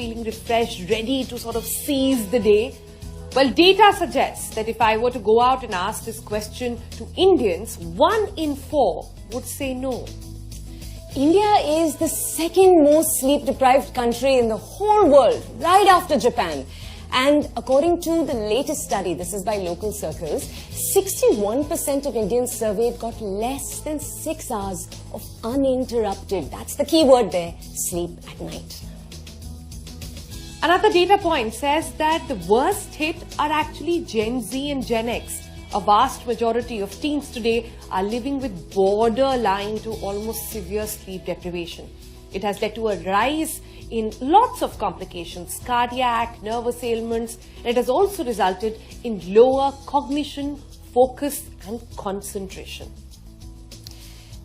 feeling refreshed, ready to sort of seize the day? Well, data suggests that if I were to go out and ask this question to Indians, 1 in 4 would say no. India is the second most sleep-deprived country in the whole world, right after Japan. And according to the latest study, this is by local circles, 61% of Indians surveyed got less than 6 hours of uninterrupted, that's the key word there, sleep at night. Another data point says that the worst hit are actually Gen Z and Gen X. A vast majority of teens today are living with borderline to almost severe sleep deprivation. It has led to a rise in lots of complications, cardiac, nervous ailments, and it has also resulted in lower cognition, focus, and concentration.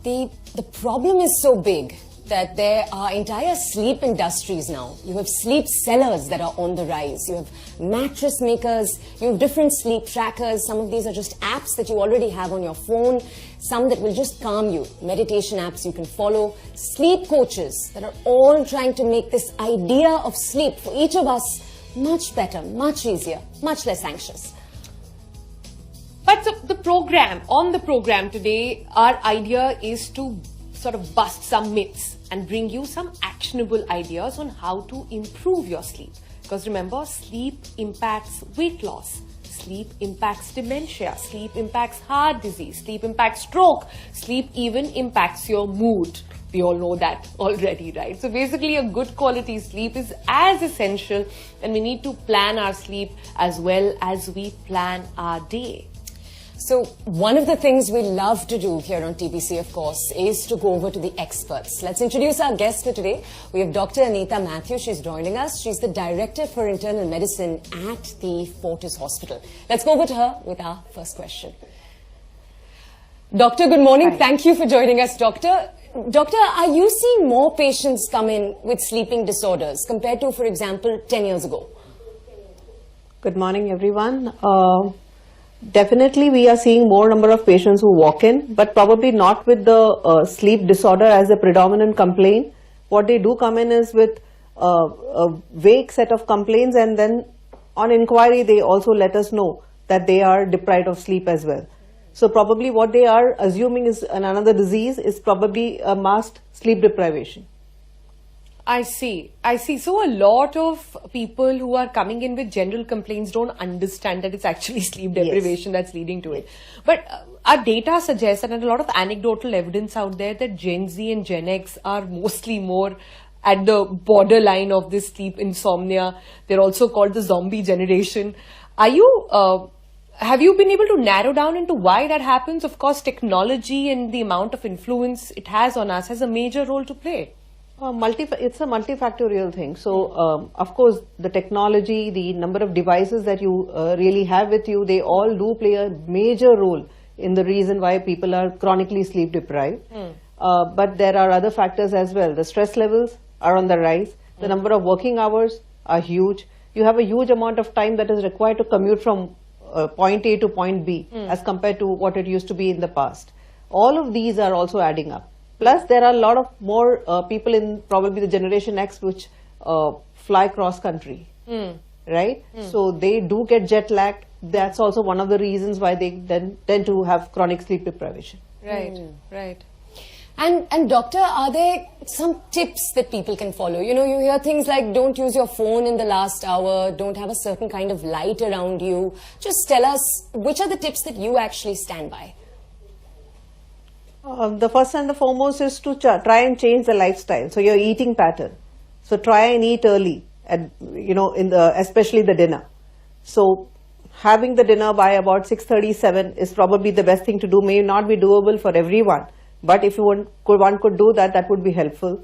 The problem is so big that there are entire sleep industries now. You have sleep sellers that are on the rise. You have mattress makers, you have different sleep trackers. Some of these are just apps that you already have on your phone. Some that will just calm you, meditation apps you can follow. Sleep coaches that are all trying to make this idea of sleep for each of us much better, much easier, much less anxious. But on the program today, our idea is to sort of bust some myths and bring you some actionable ideas on how to improve your sleep. Because remember, sleep impacts weight loss, sleep impacts dementia, sleep impacts heart disease, sleep impacts stroke, sleep even impacts your mood. We all know that already, right? So basically, a good quality sleep is as essential, and we need to plan our sleep as well as we plan our day. So one of the things we love to do here on TBC, of course, is to go over to the experts. Let's introduce our guest for today. We have Dr. Anita Mathew. She's joining us. She's the Director for Internal Medicine at the Fortis Hospital. Let's go over to her with our first question. Doctor, good morning. Hi. Thank you for joining us, Doctor. Doctor, are you seeing more patients come in with sleeping disorders compared to, for example, 10 years ago? Good morning, everyone. Definitely, we are seeing more number of patients who walk in, but probably not with the sleep disorder as a predominant complaint. What they do come in is with a vague set of complaints, and then on inquiry, they also let us know that they are deprived of sleep as well. So probably what they are assuming is another disease is probably a masked sleep deprivation. I see. So a lot of people who are coming in with general complaints don't understand that it's actually sleep deprivation that's leading to it. But our data suggests, and a lot of anecdotal evidence out there, that Gen Z and Gen X are mostly more at the borderline of this sleep insomnia. They're also called the zombie generation. Have you been able to narrow down into why that happens? Of course, technology and the amount of influence it has on us has a major role to play. It's a multifactorial thing. So, of course, the technology, the number of devices that you really have with you, they all do play a major role in the reason why people are chronically sleep deprived. But there are other factors as well. The stress levels are on the rise. The number of working hours are huge. You have a huge amount of time that is required to commute from point A to point B as compared to what it used to be in the past. All of these are also adding up. Plus, there are a lot of more people in probably the Generation X which fly cross country, right? So they do get jet lagged. That's also one of the reasons why they then tend to have chronic sleep deprivation. Right. And doctor, are there some tips that people can follow? You know, you hear things like don't use your phone in the last hour, don't have a certain kind of light around you. Just tell us, which are the tips that you actually stand by? The first and the foremost is to try and change the lifestyle. So your eating pattern. So try and eat early, and especially the dinner. So having the dinner by about 6:37 is probably the best thing to do. May not be doable for everyone, but if one could do that, that would be helpful.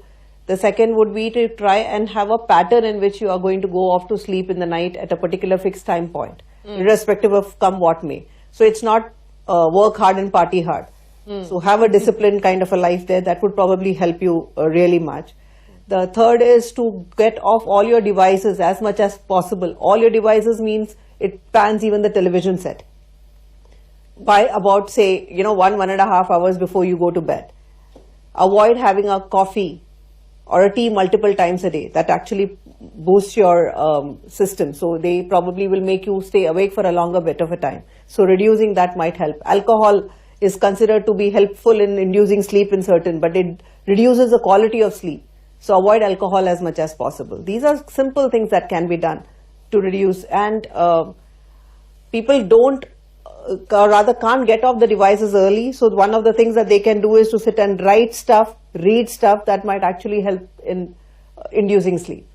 The second would be to try and have a pattern in which you are going to go off to sleep in the night at a particular fixed time point, irrespective of come what may. So it's not work hard and party hard. So have a disciplined kind of a life there. That would probably help you really much. The third is to get off all your devices as much as possible. All your devices means it spans even the television set. By about, say, 1.5 hours before you go to bed. Avoid having a coffee or a tea multiple times a day. That actually boost your system. So they probably will make you stay awake for a longer bit of a time. So reducing that might help. Alcohol is considered to be helpful in inducing sleep in certain, but it reduces the quality of sleep. So avoid alcohol as much as possible. These are simple things that can be done to reduce, and people don't, or rather can't get off the devices early. So one of the things that they can do is to sit and write stuff, read stuff that might actually help in inducing sleep.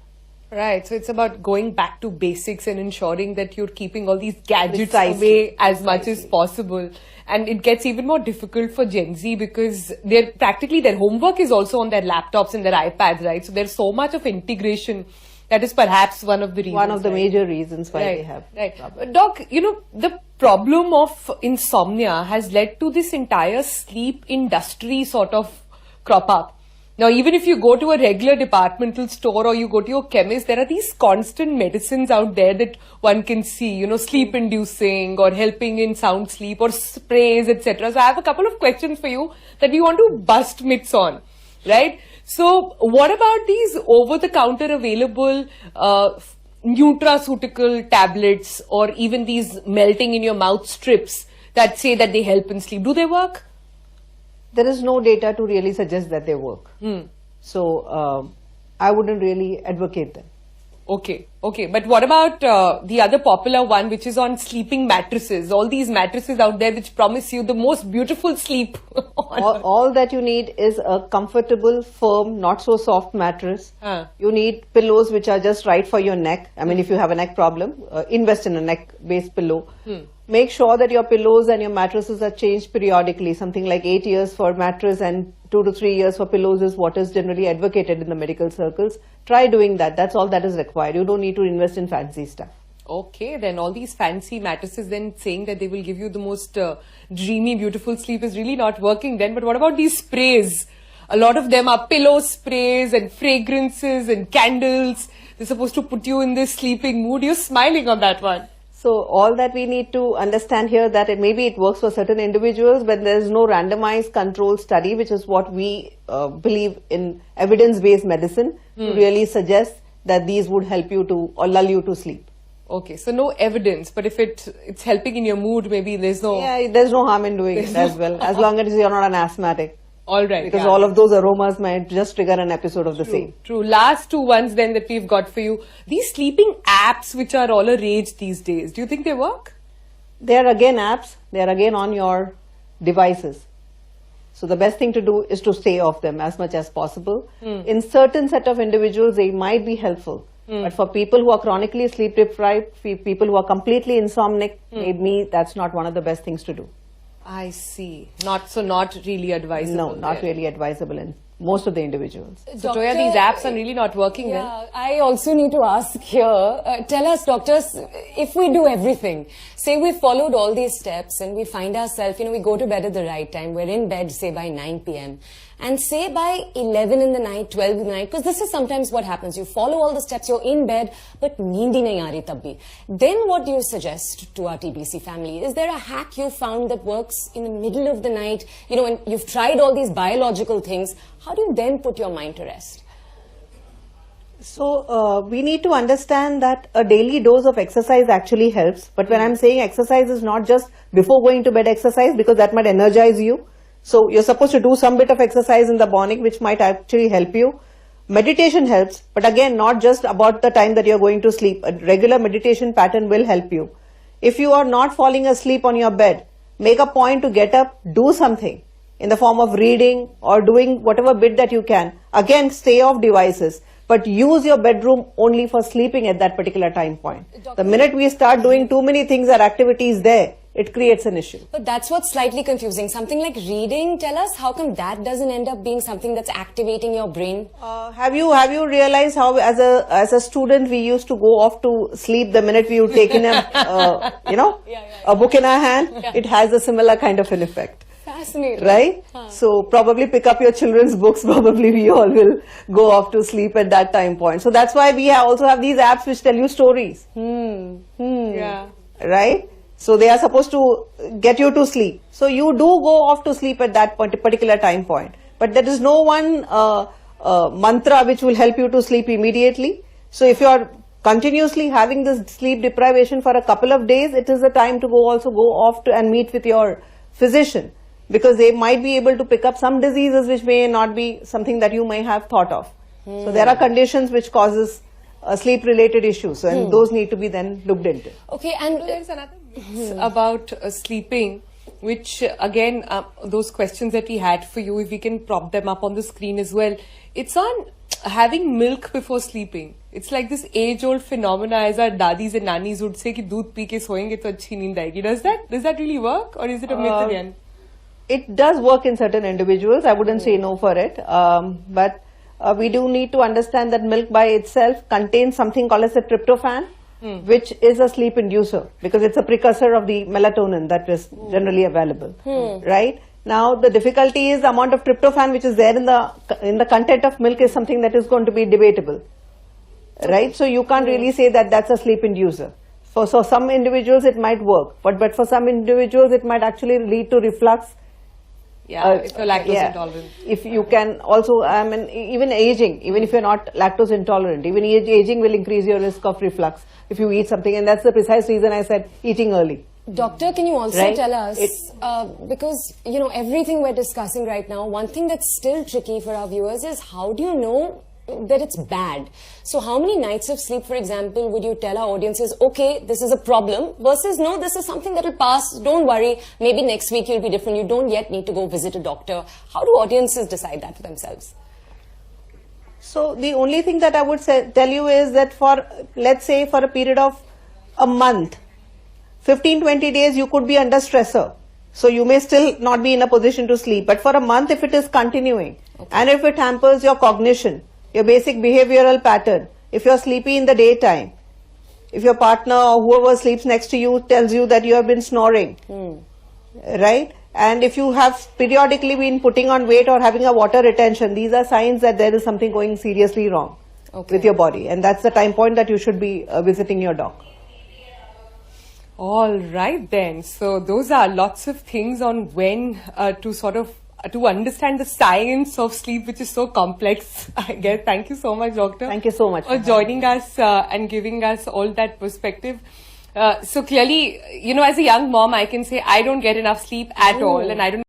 Right, so it's about going back to basics and ensuring that you're keeping all these gadgets Precisely. away as much as possible. And it gets even more difficult for Gen Z because they're practically, their homework is also on their laptops and their iPads, right? So there's so much of integration that is perhaps one of the reasons. One of the right? major reasons why Right, they have. right. Doc, you know, the problem of insomnia has led to this entire sleep industry sort of crop up. Now, even if you go to a regular departmental store or you go to your chemist, there are these constant medicines out there that one can see, you know, sleep inducing or helping in sound sleep or sprays, etc. So I have a couple of questions for you that we want to bust myths on, right? So what about these over-the-counter available nutraceutical tablets or even these melting in your mouth strips that say that they help in sleep? Do they work? There is no data to really suggest that they work. So I wouldn't really advocate them. Okay. But what about the other popular one, which is on sleeping mattresses? All these mattresses out there which promise you the most beautiful sleep. All that you need is a comfortable, firm, not so soft mattress. You need pillows which are just right for your neck. I mean, if you have a neck problem, invest in a neck-based pillow. Make sure that your pillows and your mattresses are changed periodically. Something like 8 years for mattress and 2 to 3 years for pillows is what is generally advocated in the medical circles. Try doing that. That's all that is required. You don't need to invest in fancy stuff. Okay, then all these fancy mattresses then saying that they will give you the most dreamy, beautiful sleep is really not working then. But what about these sprays? A lot of them are pillow sprays and fragrances and candles. They're supposed to put you in this sleeping mood. You're smiling on that one. So all that we need to understand here that maybe it works for certain individuals, but there is no randomized controlled study, which is what we believe in evidence-based medicine, to really suggest that these would help you to or lull you to sleep. Okay, so no evidence, but if it's helping in your mood, maybe there's no... Yeah, there's no harm in doing it as well, as long as you're not an asthmatic. All right. Because all of those aromas might just trigger an episode of the same. True. Last two ones then that we've got for you. These sleeping apps which are all a rage these days, do you think they work? They are again apps. They are again on your devices. So the best thing to do is to stay off them as much as possible. In certain set of individuals, they might be helpful. But for people who are chronically sleep deprived, people who are completely insomniac, maybe that's not one of the best things to do. I see. Not really advisable. No, not really advisable in most of the individuals. So Toya, these apps are really not working then? I also need to ask here, tell us doctors, if we do everything, say we followed all these steps and we find ourselves, we go to bed at the right time, we're in bed say by 9 p.m. and say by 11 in the night, 12 in the night, because this is sometimes what happens, you follow all the steps, you're in bed, but neend hi nahi aa rahi tab bhi. Then what do you suggest to our TBC family? Is there a hack you found that works in the middle of the night, when you've tried all these biological things, how do you then put your mind to rest? So we need to understand that a daily dose of exercise actually helps. But when I'm saying exercise is not just before going to bed exercise, because that might energize you. So you're supposed to do some bit of exercise in the morning, which might actually help you. Meditation helps, but again, not just about the time that you're going to sleep. A regular meditation pattern will help you. If you are not falling asleep on your bed, make a point to get up, do something in the form of reading or doing whatever bit that you can. Again, stay off devices, but use your bedroom only for sleeping at that particular time point. The minute we start doing too many things or activities there, it creates an issue. But that's what's slightly confusing. Something like reading, tell us, how come that doesn't end up being something that's activating your brain? Have you realized how as a student we used to go off to sleep the minute we would take in a book in our hand? Yeah. It has a similar kind of an effect. Fascinating. Right? So probably pick up your children's books, probably we all will go off to sleep at that time point. So that's why we also have these apps which tell you stories. Yeah. Right? So they are supposed to get you to sleep. So you do go off to sleep at that particular time point. But there is no one mantra which will help you to sleep immediately. So if you're continuously having this sleep deprivation for a couple of days, it is the time to go off and meet with your physician, because they might be able to pick up some diseases which may not be something that you may have thought of. So there are conditions which causes sleep related issues, and those need to be then looked into. Okay, and There's another myth about sleeping, which again, those questions that we had for you, if we can prop them up on the screen as well. It's on having milk before sleeping. It's like this age-old phenomena, as our dadis and nannies would say, कि दूध P के सोएंगे तो अच्छी नींद आएगी. Does that really work, or is it a myth again? It does work in certain individuals. I wouldn't say no for it, but we do need to understand that milk by itself contains something called as a tryptophan, which is a sleep inducer, because it's a precursor of the melatonin that is generally available. Right? Now the difficulty is the amount of tryptophan which is there in the content of milk is something that is going to be debatable. Right? So you can't really say that that's a sleep inducer. So some individuals it might work, but for some individuals it might actually lead to reflux. Yeah, if you're lactose intolerant. If you can also, I mean, even aging, even if you're not lactose intolerant, even aging will increase your risk of reflux if you eat something, and that's the precise reason I said eating early. Doctor, can you also Right. tell us, because, you know, everything we're discussing right now, one thing that's still tricky for our viewers is how do you know that it's bad? So how many nights of sleep, for example, would you tell our audiences, okay, this is a problem, versus no, this is something that will pass, don't worry, maybe next week you'll be different, you don't yet need to go visit a doctor. How do audiences decide that for themselves? So the only thing that I would tell you is that for, let's say, for a period of a month, 15-20 days you could be under stressor. So you may still not be in a position to sleep. But for a month, if it is continuing, and if it hampers your cognition, your basic behavioral pattern, if you're sleepy in the daytime, if your partner or whoever sleeps next to you tells you that you have been snoring, right? And if you have periodically been putting on weight or having a water retention, these are signs that there is something going seriously wrong with your body. And that's the time point that you should be visiting your doc. All right then. So those are lots of things on when to sort of to understand the science of sleep, which is so complex. I guess. Thank you so much, Doctor. Thank you so much for joining us and giving us all that perspective. So clearly, you know, as a young mom, I can say I don't get enough sleep at all, and I don't